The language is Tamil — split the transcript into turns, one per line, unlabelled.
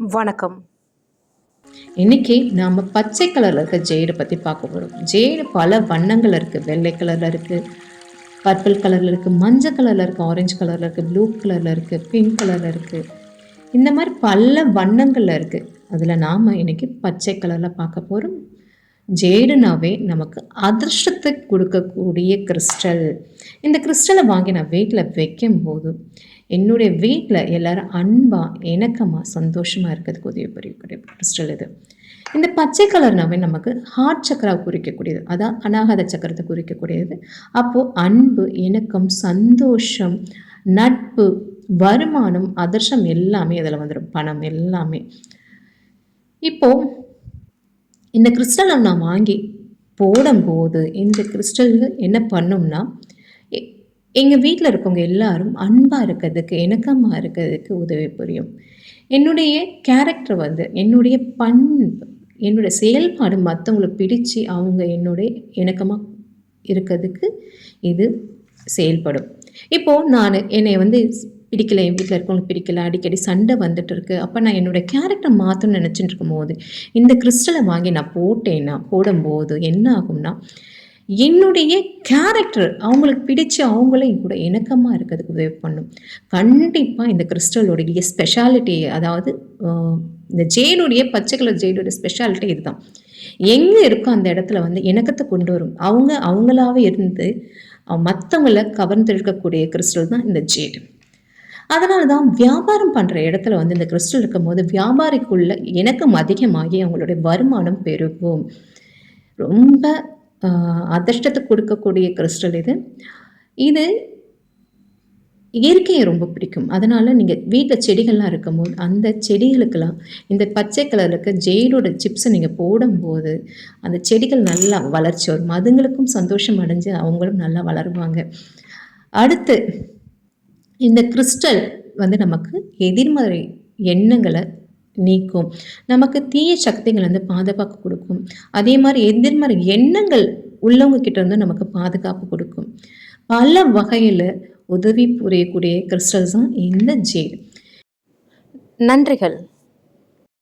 வணக்கம்.
இன்னைக்கு நாம பச்சை கலர்ல இருக்க ஜெய்டு பத்தி பார்க்க போறோம். ஜெய்டு பல வண்ணங்கள் இருக்கு. வெள்ளை கலர்ல இருக்கு, பர்பிள் கலர்ல இருக்கு, மஞ்சள் கலர்ல இருக்கு, ஆரஞ்சு கலர்ல இருக்கு, ப்ளூ கலர்ல இருக்கு, பிங்க் கலர்ல இருக்கு. இந்த மாதிரி பல வண்ணங்கள்ல இருக்கு. அதுல நாம இன்னைக்கு பச்சை கலர்ல பார்க்க போறோம். ஜேடுனாவே நமக்கு அதிர்ஷ்டத்தை கொடுக்கக்கூடிய கிறிஸ்டல். இந்த கிறிஸ்டலை வாங்கி நான் வீட்டில் வைக்கும்போது என்னுடைய வீட்டில் எல்லாரும் அன்பாக இணக்கமாக சந்தோஷமாக இருக்கிறதுக்கு உதவி புரியக்கூடிய கிறிஸ்டல் இது. இந்த பச்சை கலர்னாவே நமக்கு ஹார்ட் சக்கராவை குறிக்கக்கூடியது, அதான் அநாகத சக்கரத்தை குறிக்கக்கூடியது. அப்போது அன்பு, இணக்கம், சந்தோஷம், நட்பு, வருமானம், அதிர்ஷ்டம் எல்லாமே அதில் வந்துடும். பணம் எல்லாமே. இப்போது இந்த கிறிஸ்டலை நான் வாங்கி போடும்போது இந்த கிறிஸ்டல் என்ன பண்ணும்னா, எங்கள் வீட்டில் இருக்கவங்க எல்லாரும் அன்பாக இருக்கிறதுக்கு, இணக்கமாக இருக்கிறதுக்கு உதவி புரியும். என்னுடைய கேரக்டர் என்னுடைய பண்பு, என்னுடைய செயல்பாடு மற்றவங்களை பிடிச்சு அவங்க என்னுடைய இணக்கமாக இருக்கிறதுக்கு இது செயல்படும். இப்போது நான் என்னை பிடிக்கல, என் வீட்டில் இருக்கவங்களுக்கு பிடிக்கல, அடிக்கடி சண்டை வந்துட்டு இருக்கு. அப்போ நான் என்னோடய கேரக்டர் மாற்றணும்னு நினச்சிட்டு இருக்கும்போது இந்த கிறிஸ்டலை வாங்கி நான் போடும்போது என்ன ஆகும்னா, என்னுடைய கேரக்டர் அவங்களுக்கு பிடிச்ச அவங்களையும் கூட இணக்கமாக இருக்கிறதுக்கு உதவி பண்ணும். கண்டிப்பாக இந்த கிறிஸ்டலுடைய ஸ்பெஷாலிட்டி, அதாவது இந்த ஜெயினுடைய பச்சை கலர் ஜெயினுடைய ஸ்பெஷாலிட்டி இதுதான். எங்கே இருக்கோ அந்த இடத்துல இணக்கத்தை கொண்டு வரும். அவங்களாவே இருந்து மற்றவங்களை கவர்ந்திருக்கக்கூடிய கிறிஸ்டல் தான் இந்த ஜேடு. அதனால தான் வியாபாரம் பண்ணுற இடத்துல இந்த கிறிஸ்டல் இருக்கும்போது வியாபாரிக்குள்ள இணக்கம் அதிகமாகி அவங்களுடைய வருமானம் பெருகும். ரொம்ப அதிர்ஷ்டத்தை கொடுக்கக்கூடிய கிறிஸ்டல் இது. இது இயற்கையை ரொம்ப பிடிக்கும். அதனால் நீங்கள் வீட்டில் செடிகள்லாம் இருக்கும்போது அந்த செடிகளுக்கெல்லாம் இந்த பச்சை கலரில் இருக்க ஜெய்டோட சிப்ஸை நீங்கள் போடும்போது அந்த செடிகள் நல்லா வளர்ச்சி வரும். அதுங்களுக்கும் சந்தோஷம் அடைஞ்சு அவங்களும் நல்லா வளருவாங்க. அடுத்து இந்த கிறிஸ்டல் நமக்கு எதிர்மறை எண்ணங்களை நீக்கும். நமக்கு தீய சக்திகள் பாதுகாப்பு கொடுக்கும். அதே மாதிரி எதிர்மறை எண்ணங்கள் உள்ளவங்க கிட்ட இருந்து நமக்கு பாதுகாப்பு கொடுக்கும். பல வகையில் உதவி புரியக்கூடிய கிறிஸ்டல்ஸ் தான் இந்த ஜேடு.
நன்றிகள்.